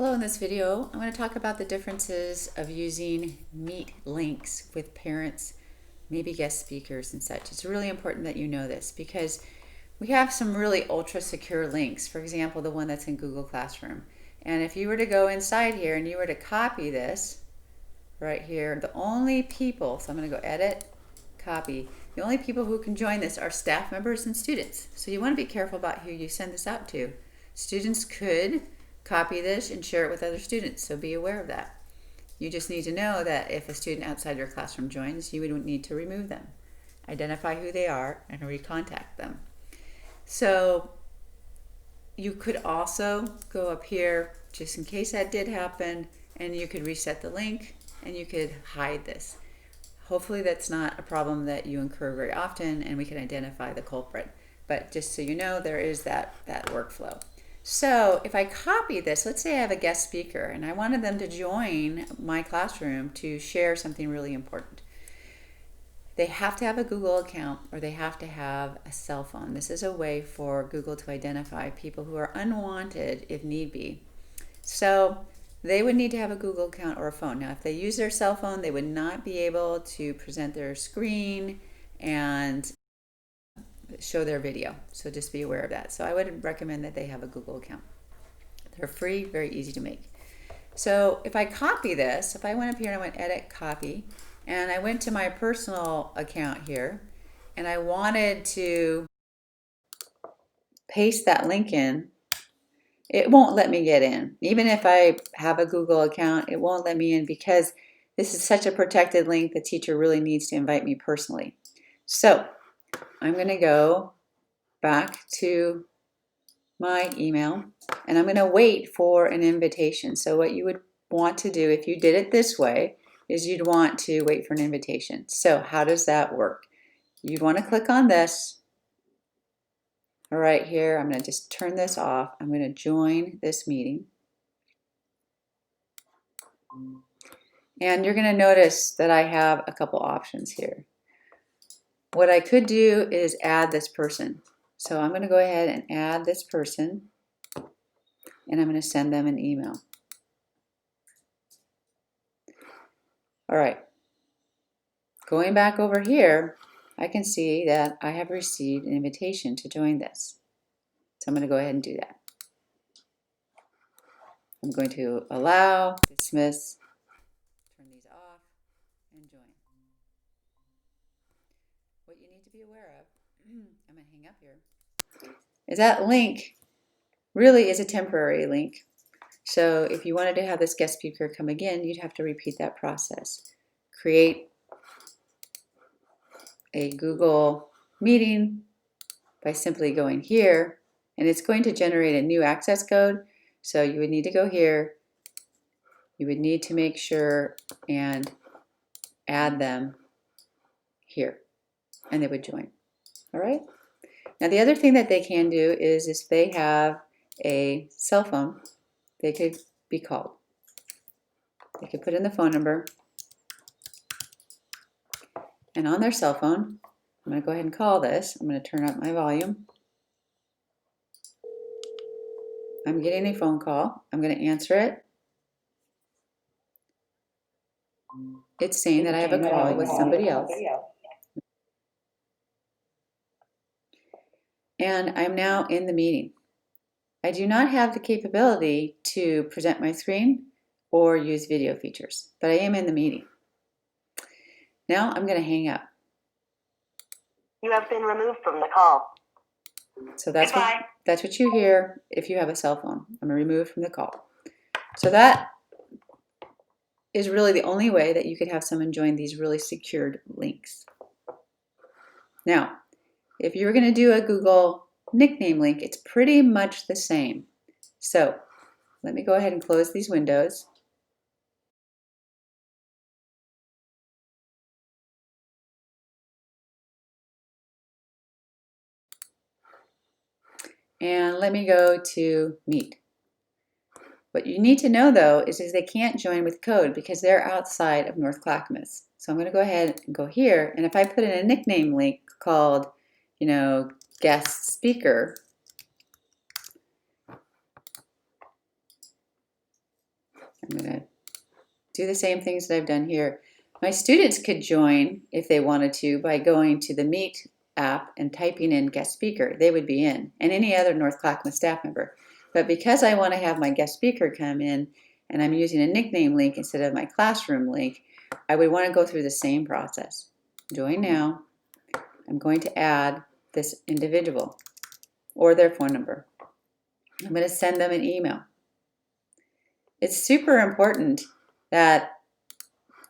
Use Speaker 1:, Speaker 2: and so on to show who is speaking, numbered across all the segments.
Speaker 1: Hello, in this video, I'm going to talk about the differences of using Meet links with parents, maybe guest speakers and such. It's really important that you know this because we have some really ultra secure links. For example, the one that's in Google Classroom. And if you were to go inside here and you were to copy this right here, the only people, so I'm going to go edit, copy, the only people who can join this are staff members and students. So you want to be careful about who you send this out to. Students could copy this and share it with other students, so be aware of that. You just need to know that if a student outside your classroom joins, you would need to remove them. Identify who they are and recontact them. So you could also go up here, just in case that did happen, and you could reset the link and you could hide this. Hopefully that's not a problem that you incur very often and we can identify the culprit. But just so you know, there is that workflow. So if I copy this, let's say I have a guest speaker and I wanted them to join my classroom to share something really important. They have to have a Google account or they have to have a cell phone. This is a way for Google to identify people who are unwanted if need be. So they would need to have a Google account or a phone. Now, if they use their cell phone, they would not be able to present their screen and show their video. So just be aware of that. So I would recommend that they have a Google account. They're free, very easy to make. So if I copy this, if I went up here and I went edit, copy, and I went to my personal account here, and I wanted to paste that link in, it won't let me get in. Even if I have a Google account, it won't let me in because this is such a protected link, the teacher really needs to invite me personally. So I'm going to go back to my email and I'm going to wait for an invitation. So what you would want to do if you did it this way is you'd want to wait for an invitation. So how does that work? You'd want to click on this. All right, here, I'm going to just turn this off. I'm going to join this meeting. And you're going to notice that I have a couple options here. What I could do is add this person. So I'm going to go ahead and add this person, and I'm going to send them an email. All right. Going back over here, I can see that I have received an invitation to join this. So I'm going to go ahead and do that. I'm going to allow, dismiss, turn these off, and join. What you need to be aware of, I'm going to hang up here, is that link really is a temporary link. So if you wanted to have this guest speaker come again, you'd have to repeat that process. Create a Google meeting by simply going here, and it's going to generate a new access code. So you would need to go here. You would need to make sure and add them here, and they would join. All right. Now the other thing that they can do is if they have a cell phone, they could be called. They could put in the phone number, and on their cell phone, I'm going to go ahead and call this. I'm going to turn up my volume. I'm getting a phone call. I'm going to answer it. It's saying that I have a call with somebody else. And I'm now in the meeting. I do not have the capability to present my screen or use video features, but I am in the meeting. Now I'm going to hang up.
Speaker 2: You have been removed from the call.
Speaker 1: So that's what you hear if you have a cell phone. I'm removed from the call. So that is really the only way that you could have someone join these really secured links. Now, if you're going to do a Google nickname link, it's pretty much the same. So let me go ahead and close these windows. And let me go to Meet. What you need to know though is they can't join with code because they're outside of North Clackamas. So I'm going to go ahead and go here, and if I put in a nickname link called, guest speaker, I'm going to do the same things that I've done here. My students could join if they wanted to by going to the Meet app and typing in guest speaker. They would be in, and any other North Clackamas staff member. But because I want to have my guest speaker come in and I'm using a nickname link instead of my classroom link, I would want to go through the same process. Join now. I'm going to add this individual or their phone number. I'm going to send them an email. It's super important that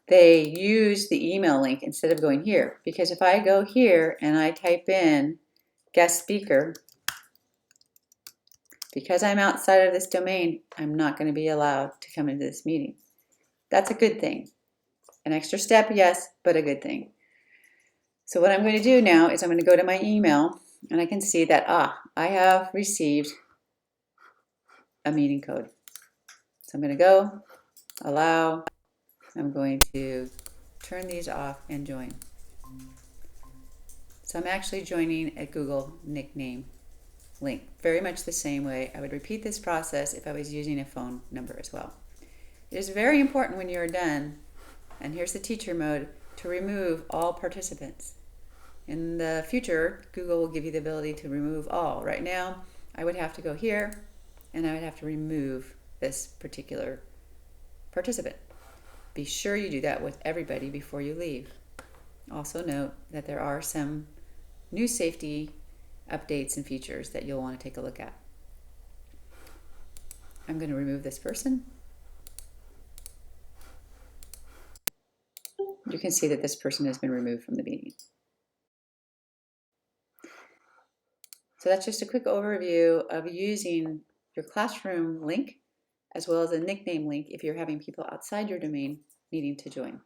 Speaker 1: they use the email link instead of going here, because if I go here and I type in guest speaker, because I'm outside of this domain, I'm not going to be allowed to come into this meeting. That's a good thing. An extra step, yes, but a good thing. So what I'm going to do now is I'm going to go to my email and I can see that, I have received a meeting code. So I'm going to go, allow, I'm going to turn these off and join. So I'm actually joining a Google nickname link, very much the same way. I would repeat this process if I was using a phone number as well. It is very important when you're done, and here's the teacher mode, to remove all participants. In the future, Google will give you the ability to remove all. Right now, I would have to go here, and I would have to remove this particular participant. Be sure you do that with everybody before you leave. Also note that there are some new safety updates and features that you'll want to take a look at. I'm going to remove this person. You can see that this person has been removed from the meeting. So that's just a quick overview of using your classroom link as well as a nickname link if you're having people outside your domain needing to join.